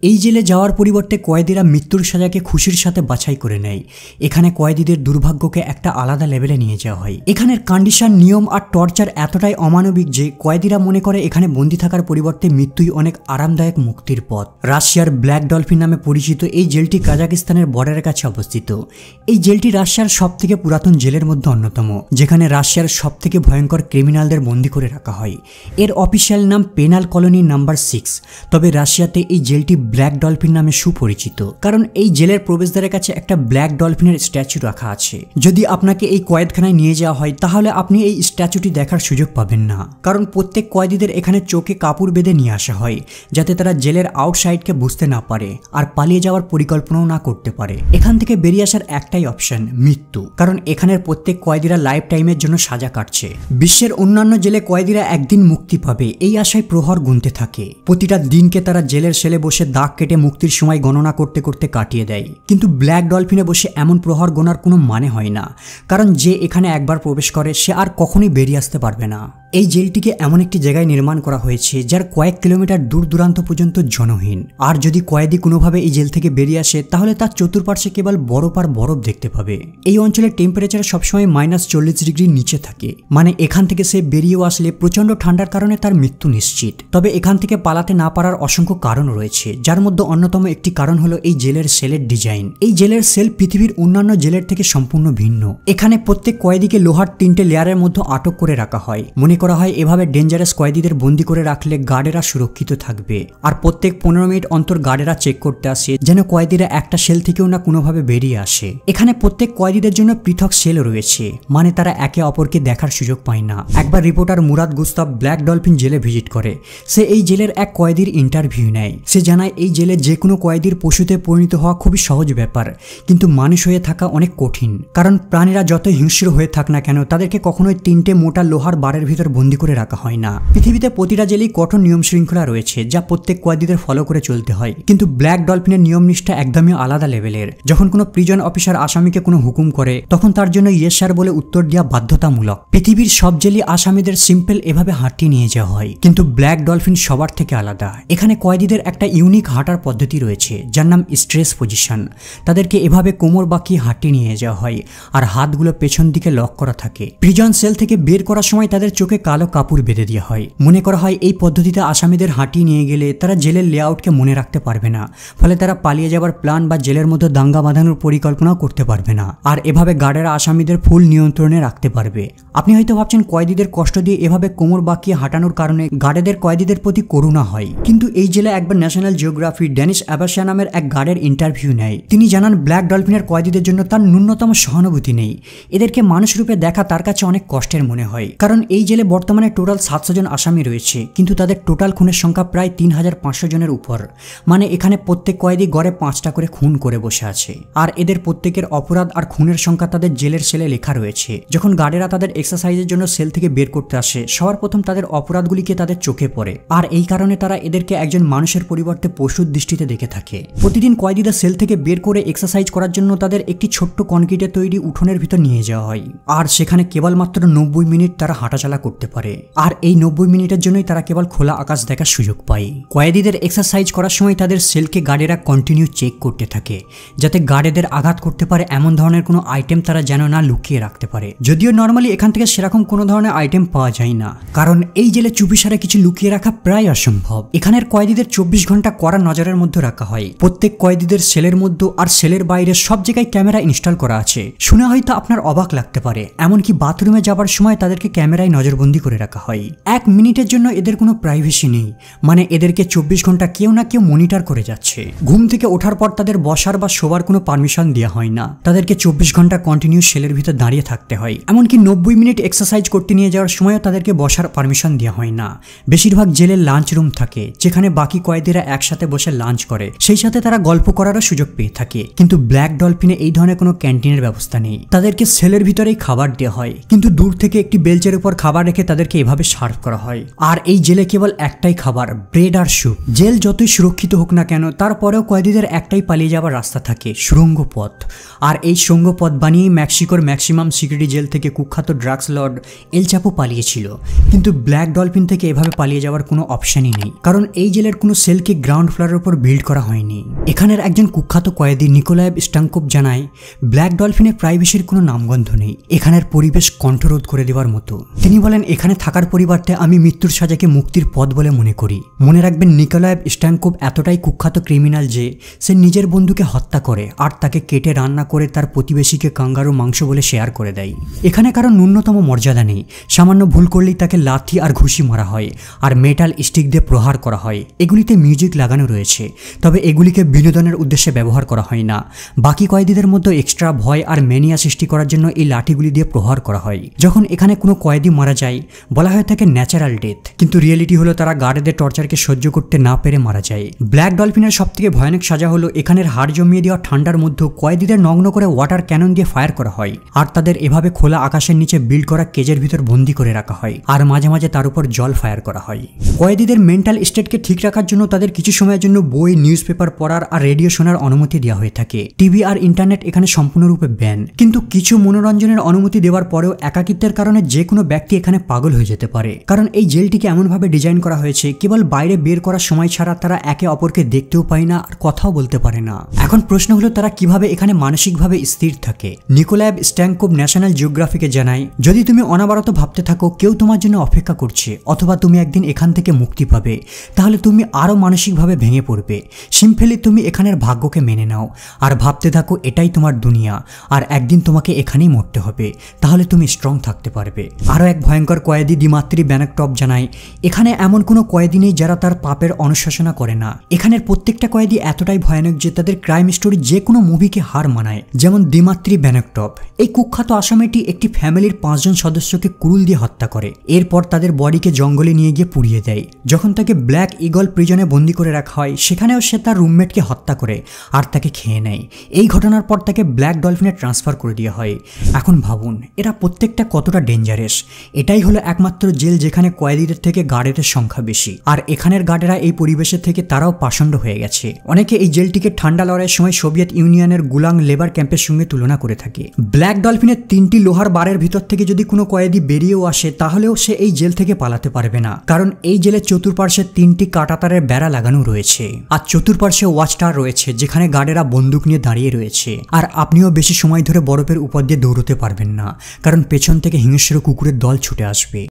এই জেলে যাওয়ার পরিবর্তে কয়েদিরা মৃত্যুর সাজাকে খুশির সাথে বাছাই করে নেয়। এখানে কয়েদিদের দুর্ভাগ্যকে একটা আলাদা লেভেলে নিয়ে যাওয়া হয়। এখানের কন্ডিশন, নিয়ম আর টর্চার এতটাই অমানবিক যে কয়েদিরা মনে করে এখানে বন্দী থাকার পরিবর্তে মৃত্যুই অনেক আরামদায়ক মুক্তির পথ। রাশিয়ার ব্ল্যাক ডলফিন নামে পরিচিত এই জেলটি কাজাকিস্তানের বর্ডারের কাছে অবস্থিত। এই জেলটি রাশিয়ার সবথেকে পুরাতন জেলের মধ্যে অন্যতম, যেখানে রাশিয়ার সবথেকে ভয়ঙ্কর ক্রিমিনালদের বন্দী করে রাখা হয়। এর অফিসিয়াল নাম পেনাল কলোনি নাম্বার 6। তবে রাশিয়াতে এই জেলটি ব্ল্যাক ডলফিন নামে সুপরিচিত, কারণ এই জেলের প্রবেশদ্বারের কাছে একটা ব্ল্যাক ডলফিনের স্ট্যাচু রাখা আছে। যদি আপনাকে এই কয়েদখানায় নিয়ে যাওয়া হয় তাহলে আপনি এই স্ট্যাচুটি দেখার সুযোগ পাবেন না, কারণ প্রত্যেক কয়েদিদের এখানে চোখে কাপড় বেঁধে নিয়ে আসা হয় যাতে তারা জেলের আউটসাইডকে বুঝতে না পারে আর পালিয়ে যাওয়ার পরিকল্পনাও না করতে পারে। এখান থেকে বেরিয়ে আসার একটাই অপশন, মৃত্যু, কারণ এখানের প্রত্যেক কয়েদিরা লাইফ টাইমের জন্য সাজা কাটছে। বিশ্বের অন্যান্য জেলে কয়েদিরা একদিন মুক্তি পাবে এই আশায় প্রহর গুনতে থাকে। প্রতিটা দিনকে তারা জেলের সেলে বসে দাগ কেটে মুক্তির সময় গণনা করতে করতে কাটিয়ে দেয়। কিন্তু ব্ল্যাক ডলফিনে বসে এমন প্রহর গোনার কোনো মানে হয় না, কারণ যে এখানে একবার প্রবেশ করে সে আর কখনোই বেরিয়ে আসতে পারবে না। এই জেলটিকে এমন একটি জায়গায় নির্মাণ করা হয়েছে যার কয়েক কিলোমিটার দূর দূরান্ত পর্যন্ত জনহীন। আর যদি কয়েদি কোনোভাবে এই জেল থেকে বেরিয়ে আসে তাহলে তার চতুর্পার্শ্বে কেবল বরফ আর বরফ দেখতে পাবে। এই অঞ্চলের টেম্পারেচার সবসময় -40 ডিগ্রির নিচে থাকে, মানে এখান থেকে সে বেরিয়েও আসলে প্রচন্ড ঠান্ডার কারণে তার মৃত্যু নিশ্চিত। তবে এখান থেকে পালাতে না পারার অসংখ্য কারণ রয়েছে, যার মধ্যে অন্যতম একটি কারণ হলো এই জেলের সেলের ডিজাইন। এই জেলের সেল পৃথিবীর অন্যান্য জেলের থেকে সম্পূর্ণ ভিন্ন। এখানে প্রত্যেক কয়েদিকে লোহার 3টে লেয়ারের মধ্যে আটক করে রাখা হয়। মনে করা হয় এভাবে ডেঞ্জারাস কয়েদিদের বন্দী করে রাখলে গার্ডেরা সুরক্ষিত থাকবে। আর প্রত্যেক 15 মিনিট অন্তর গার্ডেরা চেক করতে আসে যেন কয়েদিরা একটা সেল থেকেও না কোনোভাবে বেরিয়ে আসে। এখানে প্রত্যেক কয়েদিদের জন্য পৃথক সেল রয়েছে, মানে তারা একে অপরকে দেখার সুযোগ পায় না। একবার reporter Murad Gustave black dolphin জেলে ভিজিট করে। সে এই জেলের এক কয়েদির ইন্টারভিউ নেয়। সে জানায় এই জেলে যে কোনো কয়েদির পশুতে পরিণত হওয়া খুবই সহজ ব্যাপার, কিন্তু মানুষ হয়ে থাকা অনেক কঠিন। কারণ প্রাণীরা যত হিংস্র হয়ে থাক না কেন তাদেরকে কখনোই 3টে মোটা লোহার বারের ভিতর বন্দী করে রাখা হয় না। পৃথিবীতে প্রতিটা জেলেই কঠোর নিয়ম শৃঙ্খলা রয়েছে যা প্রত্যেক কয়েদিদের ফলো করে চলতে হয়, কিন্তু ব্ল্যাক ডলফিনের নিয়ম নিষ্ঠা একদমই আলাদা লেভেলের। যখন কোনো প্রিজন অফিসার আসামিকে কোনো হুকুম করে তখন তার জন্য ইয়েস স্যার বলে উত্তর দেওয়া বাধ্যতামূলক। পৃথিবীর সব জেলে আসামিদের সিম্পল এভাবে হাঁটিয়ে নিয়ে যাওয়া হয়, কিন্তু ব্ল্যাক ডলফিন সবার থেকে আলাদা। এখানে কয়েদিদের একটা ইউনিক হাঁটার পদ্ধতি রয়েছে যার নাম স্ট্রেস পজিশন। তাদেরকে এভাবে কোমর বাঁকিয়ে হাঁটিয়ে নিয়ে যাওয়া হয় আর হাতগুলো পেছন দিকে লক করা থাকে। প্রিজন সেল থেকে বের করার সময় তাদের চোখে কালো কাপড় বেঁধে দেওয়া হয়। মনে করা হয় এই পদ্ধতিতে আসামিদের হাঁটিয়ে নিয়ে গেলে তারা জেলের লেআউটকে মনে রাখতে পারবে না, ফলে তারা পালিয়ে যাবার প্ল্যান বা জেলের মধ্যে দাঙ্গা বাঁধানোর পরিকল্পনাও করতে পারবে না। আর এভাবে গার্ডেরা আসামিদের ফুল নিয়ন্ত্রণে রাখতে পারবে। আপনি হয়তো ভাবছেন কয়েদিদের কষ্ট দিয়ে এভাবে কোমর বাঁকিয়ে হাঁটানোর কারণে গার্ডেদের কয়েদিদের প্রতি করুণা হয়, কিন্তু এই জেলে একবার ন্যাশনাল জিওগ্রাফি ড্যানিশ অ্যাবাসিয়া নামের এক গার্ডের ইন্টারভিউ নেয়। তিনি জানান ব্ল্যাক ডলফিনের কয়েদিদের জন্য তার ন্যূনতম সহানুভূতি নেই। এদেরকে মানুষ রূপে দেখা তার কাছে অনেক কষ্টের মনে হয়, কারণ এই জেলে বর্তমানে টোটাল 700 জন আসামি রয়েছে, কিন্তু তাদের টোটাল খুনের সংখ্যা প্রায় 3500 জনের উপর। মানে এখানে প্রত্যেক কয়েদি গড়ে 5টা করে খুন করে বসে আছে। আর এদের প্রত্যেকের অপরাধ আর খুনের সংখ্যা তাদের জেলের সেলে লেখা রয়েছে। যখন গার্ডেরা তাদের এক্সারসাইজের জন্য সেল থেকে বের করতে আসে সবার প্রথম তাদের অপরাধগুলিকে তাদের চোখে পড়ে, আর এই কারণে তারা এদেরকে একজন মানুষের পরিবর্তে পশুর দৃষ্টিতে দেখে থাকে। প্রতিদিন কয়েদিরা সেল থেকে বের করে এক্সারসাইজ করার জন্য তাদের একটি ছোট্ট কনক্রিটের তৈরি উঠোনের ভিতর নিয়ে যাওয়া হয়, আর সেখানে কেবলমাত্র 90 মিনিট তারা হাঁটাচলা করতে পারে। আর এই 90 মিনিটের জন্যই তারা কেবল খোলা আকাশ দেখার সুযোগ পায়। কয়েদিদের এক্সারসাইজ করার সময় তাদের সেলকে গার্ডেরা কন্টিনিউ চেক করতে থাকে, যাতে গার্ডেদের আঘাত করতে পারে এমন ধরনের কোনো আইটেম তারা যেন না লুকিয়ে রাখতে পারে। যদিও নর্মালি এখান থেকে সেরকম কোনো ধরনের আইটেম পাওয়া যায় না, কারণ এই জেলে চুপিসারে কিছু লুকিয়ে রাখা প্রায় অসম্ভব। এখানের কয়েদিদের 24 ঘন্টা কড়া নজরের মধ্যে রাখা হয়। প্রত্যেক কয়েদিদের সেলের মধ্যে আর সেলের বাইরে সব জায়গায় ক্যামেরা ইনস্টল করা আছে। শুনে হয়তো আপনার অবাক লাগতে পারে, এমনকি বাথরুমে যাবার সময় তাদেরকে ক্যামেরায় নজরবন্দি করে রাখা হয়। 1 মিনিটের জন্য এদের কোনো প্রাইভেসি নেই, মানে এদেরকে 24 ঘন্টা কেউ না কেউ মনিটর করে যাচ্ছে। ঘুম থেকে ওঠার পর তাদের বসার বা শোবার কোনো পারমিশন দেওয়া হয় না। তাদেরকে 24 ঘন্টা কন্টিনিউ সেলের ভিতর দাঁড়িয়ে থাকতে হয়। এমনকি 90 মিনিট এক্সারসাইজ করতে নিয়ে যাওয়ার সময়ও তাদেরকে বসার পারমিশন দেওয়া হয় না। বেশিরভাগ জেলের লাঞ্চ রুম থাকে, যেখানে বাকি কয়েদিরা একসাথে বসে লাঞ্চ করে, সেই সাথে তারা গল্প করারও সুযোগ পেয়ে থাকে। কিন্তু ব্ল্যাক ডলফিনে এই ধরনের কোনো ক্যান্টিনের ব্যবস্থা নেই। তাদেরকে সেলের ভিতরেই খাবার দেওয়া হয়, কিন্তু দূর থেকে একটি বেলচের উপর খাবার রেখে তাদেরকে এভাবে সার্ভ করা হয়। আর এই জেলে কেবল একটাই খাবার, ব্রেড আর স্যুপ। জেল যতই সুরক্ষিত হোক না কেন তারপরেও কয়েদিদের একটাই পালিয়ে যাওয়ার রাস্তা থাকে, সুড়ঙ্গ পথ। আর এই সুড়ঙ্গ পথ বানিয়ে মেক্সিকোর ম্যাক্সিমাম সিকিউরিটি জেল থেকে কুখ্যাত ড্রাগস লর্ড এল চাপো পালিয়েছিল। কিন্তু ব্ল্যাক ডলফিন থেকে এভাবে পালিয়ে যাওয়ার কোনো অপশনই নেই, কারণ এই জেলের কোনো সেলকে গ্রাউন্ড ফ্লোরের উপর বিল্ড করা হয়নি। এখানের একজন কুখ্যাত কয়েদি নিকোলায়েভ স্টাঙ্কোভ জানায়, ব্ল্যাক ডলফিনে প্রাইভেসির কোনো নামগন্ধ নেই, এখানের পরিবেশ কণ্ঠরোধ করে দেওয়ার মতো। তিনি বলেন, এখানে থাকার পরিবর্তে আমি মৃত্যুর সাজাকে মুক্তির পথ বলে মনে করি। মনে রাখবেন, নিকোলায়েভ স্টাঙ্কোভ এতটাই কুখ্যাত ক্রিমিনাল যে সে নিজের বন্ধুকে হত্যা করে আর তাকে কেটে রান্না করে তার প্রতিবেশীকে কাঙ্গারু মাংস বলে শেয়ার করে দেয়। এখানে কারো ন্যূনতম মর্যাদা নেই, সামান্য ভুল করলেই তাকে লাথি আর ঘুষি মারা হয় আর মেটাল স্টিক দিয়ে প্রহার করা হয়। এগুলিতে মিউজিক লাগানো রয়েছে, তবে এগুলিকে বিনোদনের উদ্দেশ্যে ব্যবহার করা হয় না। বাকি কয়েদিদের মধ্যে এক্সট্রা ভয় আর ম্যানিয়া সৃষ্টি করার জন্য এই লাঠিগুলি দিয়ে প্রহার করা হয়। যখন এখানে কোনো কয়েদি মারা যায় বলা হয়ে থাকে ন্যাচারাল ডেথ, কিন্তু রিয়েলিটি হলো তারা গার্ডদের টর্চারকে সহ্য করতে না পেরে মারা যায়। ব্ল্যাক ডলফিনের সবথেকে ভয়ানক সাজা হলো এখানের হাড় জমিয়ে দেওয়া ঠান্ডার মধ্যে কয়েদিদের নগ্ন করে ওয়াটার ক্যানন দিয়ে ফায়ার করা হয় আর তাদের এভাবে খোলা আকাশের নিচে বিল্ড করা কেজের ভিতর বন্দি করে রাখা হয় আর মাঝে মাঝে তার উপর জল ফায়ার করা হয়। কয়েদিদের মেন্টাল স্টেটকে ঠিক রাখার জন্য তাদের কিছু সময়ের জন্য বই, নিউজ পেপার পড়ার আর রেডিও শোনার অনুমতি দেওয়া হয়ে থাকে। টিভি আর ইন্টারনেট এখানে সম্পূর্ণরূপে ব্যান, কিন্তু কিছু মনোরঞ্জনের অনুমতি দেওয়ার পরেও একাকিত্বের কারণে যে কোনো ব্যক্তি এখানে পাগল হয়ে যেতে পারে, কারণ এই জেলটিকে এমনভাবে ডিজাইন করা হয়েছে কেবল বাইরে বের করার সময় ছাড়া তারা একে অপরকে দেখতেও পায় না আর কথাও বলতে পারে না। এখন প্রশ্ন হলো তারা কিভাবে এখানে মানসিকভাবে স্থির থাকে। নিকোলায়েভ স্টাঙ্কোভ ন্যাশনাল জিওগ্রাফিকে জানায়, যদি তুমি অনাবরত ভাবতে থাকো কেউ তোমার জন্য অপেক্ষা করছে অথবা তুমি একদিন এখান থেকে মুক্তি পাবে, তাহলে তুমি আরও মানসিকভাবে ভেঙে পড়বে। সিম্পলি তুমি এখানের ভাগ্যকে মেনে নাও আর ভাবতে থাকো এটাই তোমার দুনিয়া আর একদিন তোমাকে এখানেই মরতে হবে, তাহলে তুমি স্ট্রং থাকতে পারবে। আরও এক ভয়ঙ্কর কয়েদি দিমাত্রি ব্যানাকটপ জানায়, এখানে এমন কোনো কয়েদি নেই যারা তার পাপের অনুশাসনা করে না। এখানের প্রত্যেকটা কয়েদি এতটাই ভয়ানক যে তাদের ক্রাইম স্টোরি যে কোনো মুভিকে হার মানায়। যেমন দিমাত্রি ব্যানাকটপ, এই কুখ্যাত আসামিটি একটি ফ্যামিলির 5 জন সদস্যকে কুরুল দিয়ে হত্যা করে, এরপর তাদের বডিকে জঙ্গলে নিয়ে গিয়ে পুড়িয়ে দেয়। যখন তাকে ব্ল্যাক ইগল প্রিজনে বন্দী করে রাখা হয় সেখানেও সে তার রুমমেটকে হত্যা করে আর তাকে খেয়ে নেয়। এই ঘটনার পর তাকে ব্ল্যাক ডলফিনে ট্রান্সফার করে দেওয়া হয়। এখন ভাবুন এরা প্রত্যেকটা কতটা ডেঞ্জারাস। এটাই হলো একমাত্র জেল যেখানে কয়েদিদের থেকে গার্ডের সংখ্যা বেশি, আর এখানের গার্ডেরা এই পরিবেশের থেকে তারাও পাষণ্ড হয়ে গেছে। অনেকে এই জেলটিকে ঠান্ডা লড়াইয়ের সময় সোভিয়েত ইউনিয়নের গুলাং লেবার ক্যাম্পের সঙ্গে তুলনা করে থাকে। ব্ল্যাক ডলফিনের 3টি লোহার বারের ভিতর থেকে যদি কোনো কয়েদি বেরিয়েও আসে তাহলেও সে এই জেল থেকে পালাতে পারবে না, কারণ এই জেলের চতুর্পার্শ্বে 3টি কাঁটাতারের বেড়া লাগানো রয়েছে আর চতুর্পার্শ্বে ওয়াচ টাওয়ার রয়েছে যেখানে গার্ডেরা বন্দুক নিয়ে দাঁড়িয়ে রয়েছে। আর আপনিও বেশি সময় ধরে বরফের উপর দিয়ে দৌড়তে পারবেন না, কারণ পেছন থেকে হিংস্র কুকুরের দল ছুটে আসবে।